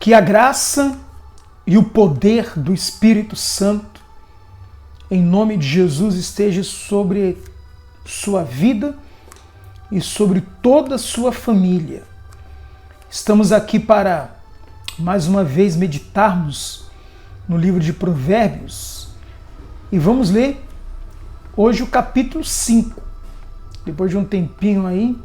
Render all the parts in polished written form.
Que a graça e o poder do Espírito Santo, em nome de Jesus, esteja sobre sua vida e sobre toda a sua família. Estamos aqui para, mais uma vez, meditarmos no livro de Provérbios e vamos ler hoje o capítulo 5. Depois de um tempinho aí,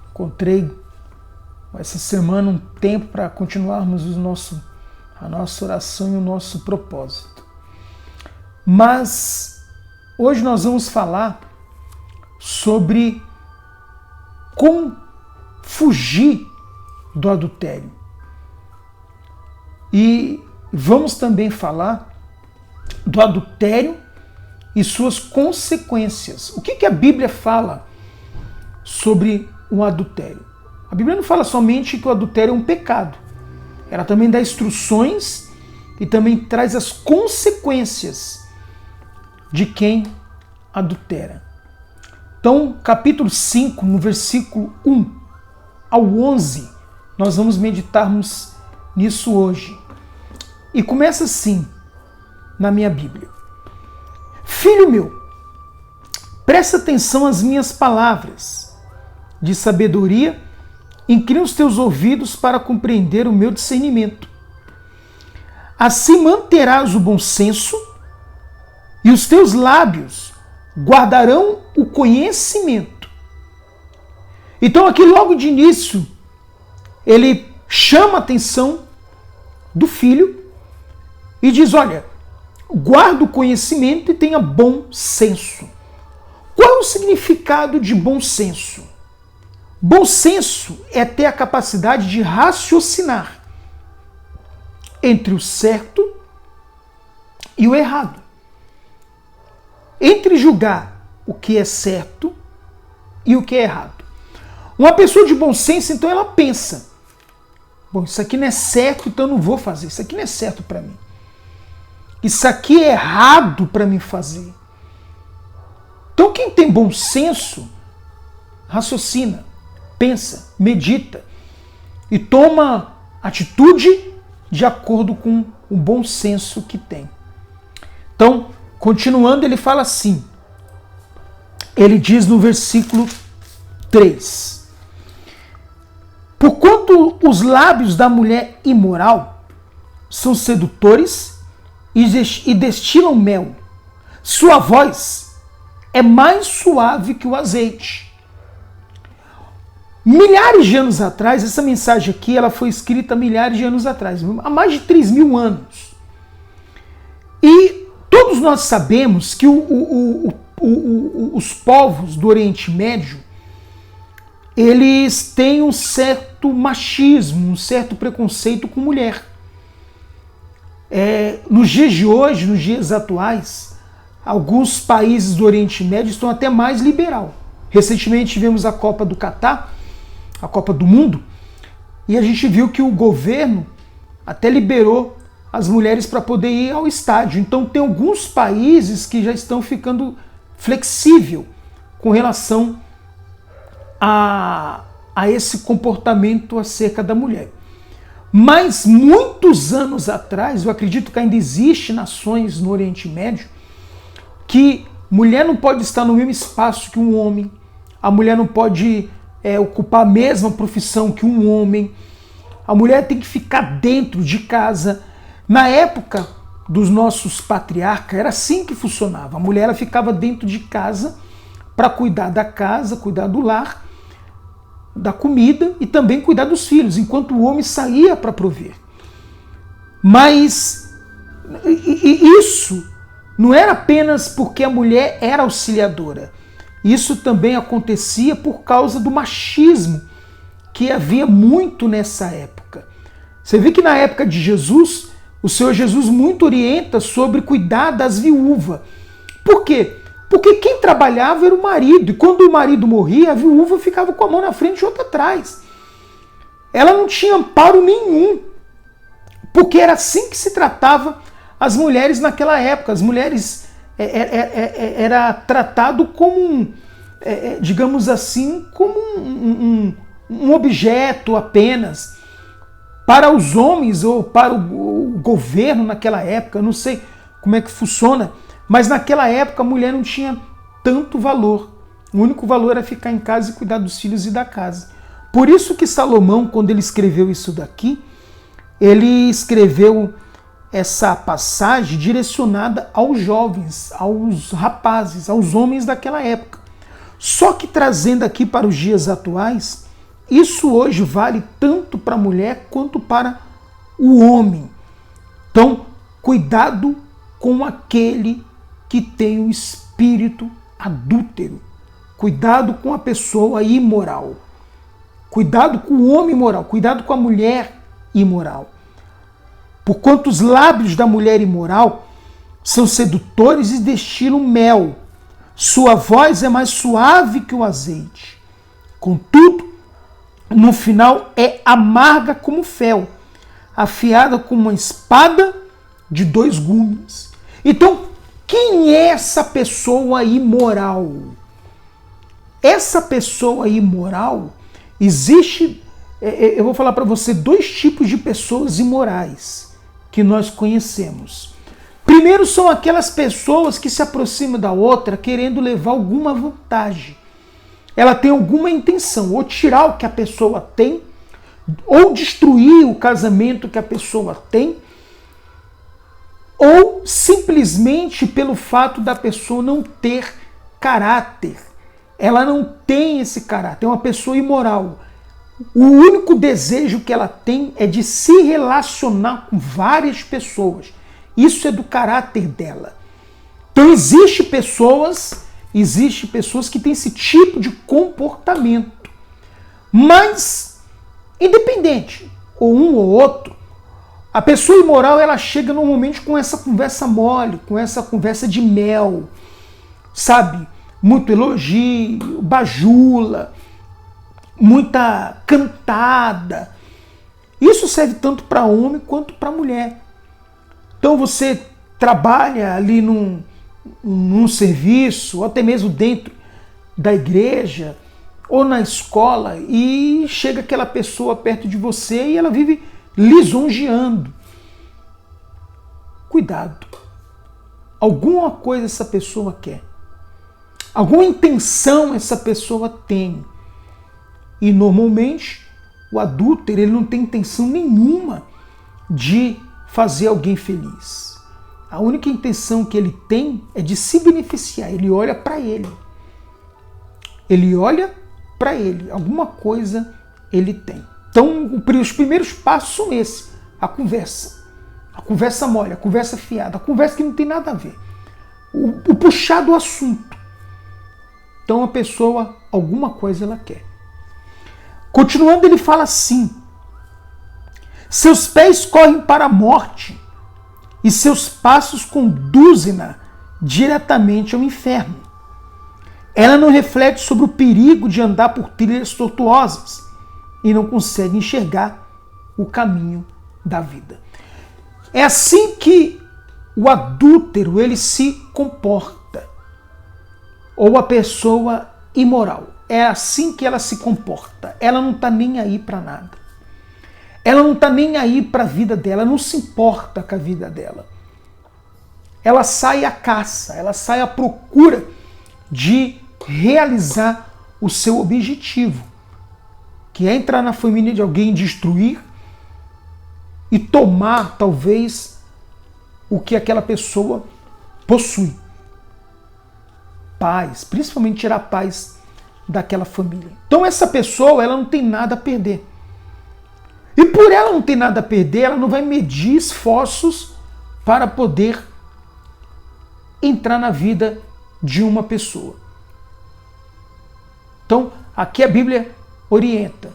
encontrei essa semana um tempo para continuarmos a nossa oração e o nosso propósito. Mas hoje nós vamos falar sobre como fugir do adultério. E vamos também falar do adultério e suas consequências. O que a Bíblia fala sobre o adultério? A Bíblia não fala somente que o adultério é um pecado. Ela também dá instruções e também traz as consequências de quem adultera. Então, capítulo 5, no versículo 1 ao 11, nós vamos meditarmos nisso hoje. E começa assim, na minha Bíblia. Filho meu, presta atenção às minhas palavras de sabedoria, inclina os teus ouvidos para compreender o meu discernimento. Assim manterás o bom senso e os teus lábios guardarão o conhecimento. Então aqui logo de início, ele chama a atenção do filho e diz, olha, guarda o conhecimento e tenha bom senso. Qual é o significado de bom senso? Bom senso é ter a capacidade de raciocinar entre o certo e o errado. Entre julgar o que é certo e o que é errado. Uma pessoa de bom senso, então, ela pensa, bom, isso aqui não é certo, então eu não vou fazer. Isso aqui não é certo para mim. Isso aqui é errado para mim fazer. Então quem tem bom senso, raciocina, pensa, medita e toma atitude de acordo com o bom senso que tem. Então, continuando, ele fala assim, ele diz no versículo 3, porquanto os lábios da mulher imoral são sedutores e destilam mel. Sua voz é mais suave que o azeite. Milhares de anos atrás, essa mensagem aqui ela foi escrita milhares de anos atrás, há mais de 3.000 anos. E todos nós sabemos que os povos do Oriente Médio, eles têm um certo machismo, um certo preconceito com mulher. Nos dias de hoje, nos dias atuais, alguns países do Oriente Médio estão até mais liberal. Recentemente tivemos a Copa do Catar, a Copa do Mundo, e a gente viu que o governo até liberou as mulheres para poder ir ao estádio. Então tem alguns países que já estão ficando flexível com relação a esse comportamento acerca da mulher. Mas muitos anos atrás, eu acredito que ainda existe nações no Oriente Médio que mulher não pode estar no mesmo espaço que um homem, a mulher não pode ocupar a mesma profissão que um homem, a mulher tem que ficar dentro de casa. Na época dos nossos patriarcas era assim que funcionava, a mulher ela ficava dentro de casa para cuidar da casa, cuidar do lar, da comida e também cuidar dos filhos, enquanto o homem saía para prover. Mas isso não era apenas porque a mulher era auxiliadora. Isso também acontecia por causa do machismo que havia muito nessa época. Você vê que na época de Jesus, o Senhor Jesus muito orienta sobre cuidar das viúvas. Por quê? Porque quem trabalhava era o marido, e quando o marido morria, a viúva ficava com a mão na frente e outra atrás. Ela não tinha amparo nenhum, porque era assim que se tratava as mulheres naquela época. As mulheres era tratado como digamos assim, como um objeto apenas. Para os homens ou para o governo naquela época, eu não sei como é que funciona, mas naquela época a mulher não tinha tanto valor. O único valor era ficar em casa e cuidar dos filhos e da casa. Por isso que Salomão, quando ele escreveu isso daqui, ele escreveu essa passagem direcionada aos jovens, aos rapazes, aos homens daquela época. Só que trazendo aqui para os dias atuais, isso hoje vale tanto para a mulher quanto para o homem. Então, cuidado com aquele que tem o espírito adúltero. Cuidado com a pessoa imoral. Cuidado com o homem imoral. Cuidado com a mulher imoral. Porquanto os lábios da mulher imoral são sedutores e destilam mel. Sua voz é mais suave que o azeite. Contudo, no final é amarga como fel, afiada como uma espada de 2 gumes. Então, quem é essa pessoa imoral? Essa pessoa imoral, existe, eu vou falar para você, 2 tipos de pessoas imorais que nós conhecemos. Primeiro são aquelas pessoas que se aproximam da outra querendo levar alguma vantagem. Ela tem alguma intenção, ou tirar o que a pessoa tem, ou destruir o casamento que a pessoa tem, ou simplesmente pelo fato da pessoa não ter caráter. Ela não tem esse caráter, é uma pessoa imoral. O único desejo que ela tem é de se relacionar com várias pessoas. Isso é do caráter dela. Então existem pessoas que têm esse tipo de comportamento. Mas, independente, ou um ou outro, a pessoa imoral, ela chega normalmente com essa conversa mole, com essa conversa de mel, sabe? Muito elogio, bajula, muita cantada. Isso serve tanto para homem quanto para mulher. Então você trabalha ali num serviço, ou até mesmo dentro da igreja, ou na escola, e chega aquela pessoa perto de você e ela vive lisonjeando. Cuidado. Alguma coisa essa pessoa quer. Alguma intenção essa pessoa tem. E normalmente o adúltero, ele não tem intenção nenhuma de fazer alguém feliz. A única intenção que ele tem é de se beneficiar. Ele olha para ele. Ele olha para ele. Alguma coisa ele tem. Então, os primeiros passos são esses. A conversa. A conversa mole, a conversa fiada, a conversa que não tem nada a ver. O puxar do assunto. Então, a pessoa, alguma coisa ela quer. Continuando, ele fala assim: seus pés correm para a morte e seus passos conduzem-na diretamente ao inferno. Ela não reflete sobre o perigo de andar por trilhas tortuosas e não consegue enxergar o caminho da vida. É assim que o adúltero ele se comporta, ou a pessoa imoral. É assim que ela se comporta. Ela não está nem aí para nada. Ela não está nem aí para a vida dela, não se importa com a vida dela. Ela sai à caça, ela sai à procura de realizar o seu objetivo, que é entrar na família de alguém, destruir e tomar, talvez, o que aquela pessoa possui. Paz, principalmente tirar a paz daquela família. Então essa pessoa, ela não tem nada a perder. E por ela não ter nada a perder, ela não vai medir esforços para poder entrar na vida de uma pessoa. Então, aqui a Bíblia orienta.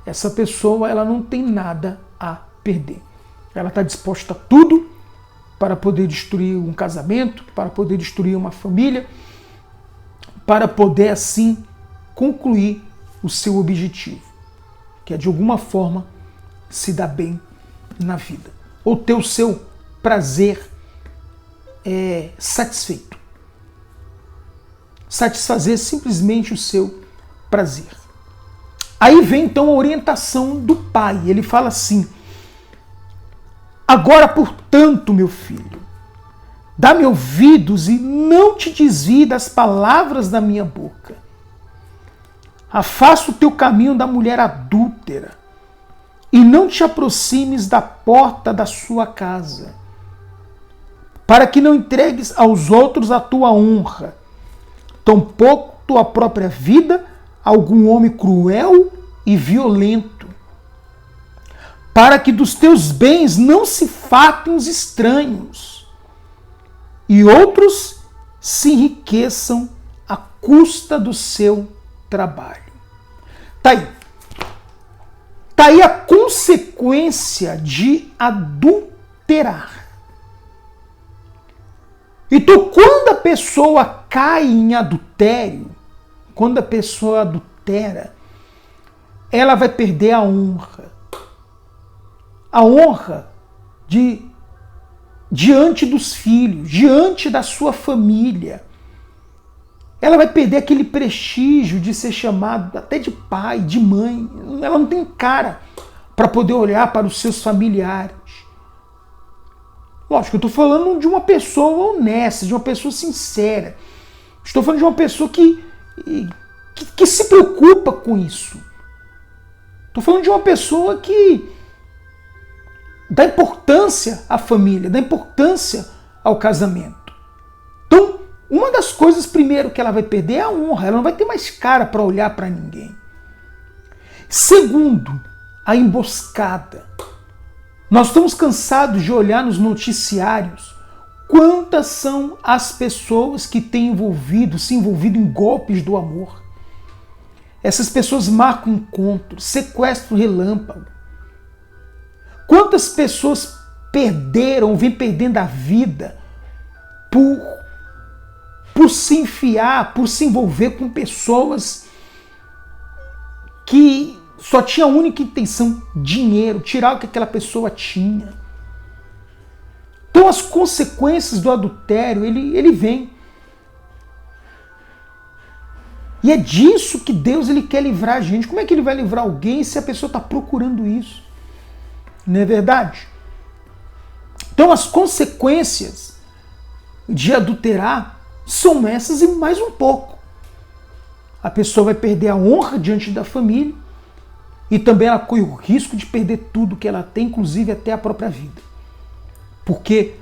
Essa pessoa, ela não tem nada a perder. Ela está disposta a tudo para poder destruir um casamento, para poder destruir uma família, para poder, assim, concluir o seu objetivo, que é, de alguma forma, se dar bem na vida, ou ter o seu prazer satisfeito. Satisfazer simplesmente o seu prazer. Aí vem então a orientação do pai. Ele fala assim: Agora, portanto, meu filho, dá-me ouvidos e não te desvie das palavras da minha boca. Afasta o teu caminho da mulher adúltera e não te aproximes da porta da sua casa, para que não entregues aos outros a tua honra, tampouco tua própria vida a algum homem cruel e violento, para que dos teus bens não se fartem os estranhos e outros se enriqueçam à custa do seu trabalho. Tá aí. Tá aí a consequência de adulterar. Então, quando a pessoa cai em adultério, quando a pessoa adultera, ela vai perder a honra. A honra diante dos filhos, diante da sua família. Ela vai perder aquele prestígio de ser chamado até de pai, de mãe. Ela não tem cara para poder olhar para os seus familiares. Lógico, eu estou falando de uma pessoa honesta, de uma pessoa sincera. Estou falando de uma pessoa que se preocupa com isso. Estou falando de uma pessoa que dá importância à família, dá importância ao casamento. Então, uma das coisas, primeiro, que ela vai perder é a honra. Ela não vai ter mais cara para olhar para ninguém. Segundo, a emboscada. Nós estamos cansados de olhar nos noticiários quantas são as pessoas que têm se envolvido em golpes do amor. Essas pessoas marcam encontros, sequestro relâmpago. Quantas pessoas vêm perdendo a vida por se enfiar, por se envolver com pessoas que só tinha a única intenção, dinheiro, tirar o que aquela pessoa tinha. Então as consequências do adultério, ele vem. E é disso que Deus quer livrar a gente. Como é que ele vai livrar alguém se a pessoa está procurando isso? Não é verdade? Então as consequências de adulterar são essas e mais um pouco. A pessoa vai perder a honra diante da família e também ela corre o risco de perder tudo que ela tem, inclusive até a própria vida. Porque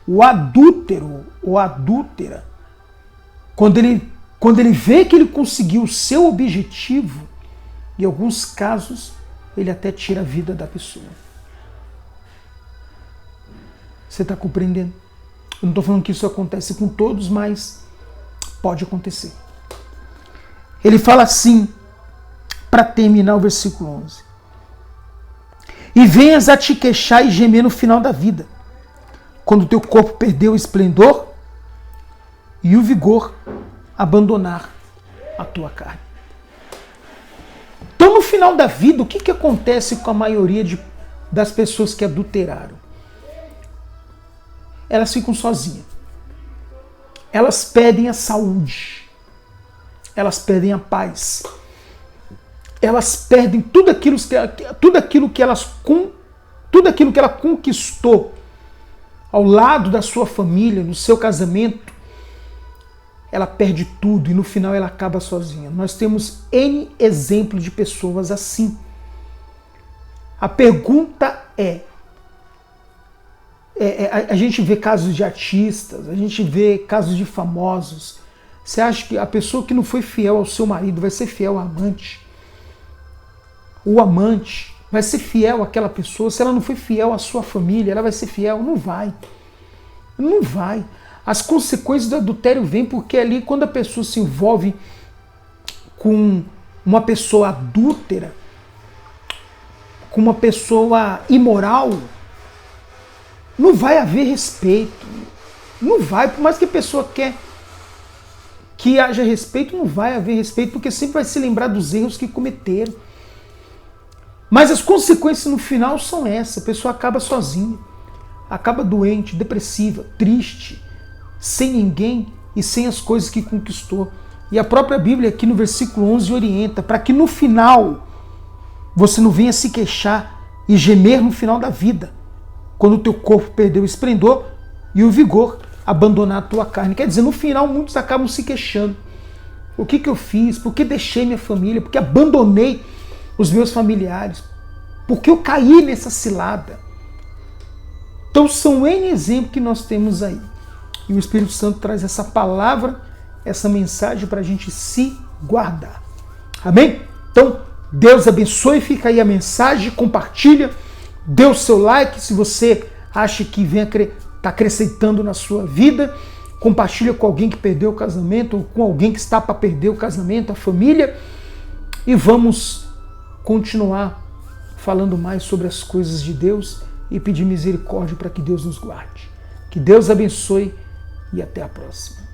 o adúltero ou adúltera, quando ele vê que ele conseguiu o seu objetivo, em alguns casos, ele até tira a vida da pessoa. Você está compreendendo? Eu não estou falando que isso acontece com todos, mas pode acontecer. Ele fala assim, para terminar o versículo 11. E venhas a te queixar e gemer no final da vida, quando o teu corpo perdeu o esplendor e o vigor abandonar a tua carne. Então, no final da vida, o que acontece com a maioria das pessoas que adulteraram? Elas ficam sozinhas. Elas perdem a saúde. Elas perdem a paz. Elas perdem tudo aquilo que ela conquistou ao lado da sua família, no seu casamento. Ela perde tudo e no final ela acaba sozinha. Nós temos N exemplos de pessoas assim. A pergunta a gente vê casos de artistas, a gente vê casos de famosos. Você acha que a pessoa que não foi fiel ao seu marido vai ser fiel ao amante? O amante vai ser fiel àquela pessoa? Se ela não foi fiel à sua família, ela vai ser fiel? Não vai. Não vai. As consequências do adultério vêm porque ali, quando a pessoa se envolve com uma pessoa adúltera, com uma pessoa imoral, não vai haver respeito. Não vai, por mais que a pessoa quer que haja respeito, não vai haver respeito, porque sempre vai se lembrar dos erros que cometeram. Mas as consequências no final são essas. A pessoa acaba sozinha, acaba doente, depressiva, triste, sem ninguém e sem as coisas que conquistou. E a própria Bíblia aqui no versículo 11 orienta para que no final você não venha se queixar e gemer no final da vida, quando o teu corpo perdeu o esplendor e o vigor, abandonar a tua carne. Quer dizer, no final muitos acabam se queixando. O que eu fiz? Por que deixei minha família? Por que abandonei os meus familiares? Por que eu caí nessa cilada? Então são N exemplos que nós temos aí. E o Espírito Santo traz essa palavra, essa mensagem para a gente se guardar. Amém? Então, Deus abençoe, fica aí a mensagem, compartilha, dê o seu like se você acha que está acrescentando na sua vida, compartilha com alguém que perdeu o casamento, ou com alguém que está para perder o casamento, a família, e vamos continuar falando mais sobre as coisas de Deus e pedir misericórdia para que Deus nos guarde. Que Deus abençoe e até a próxima.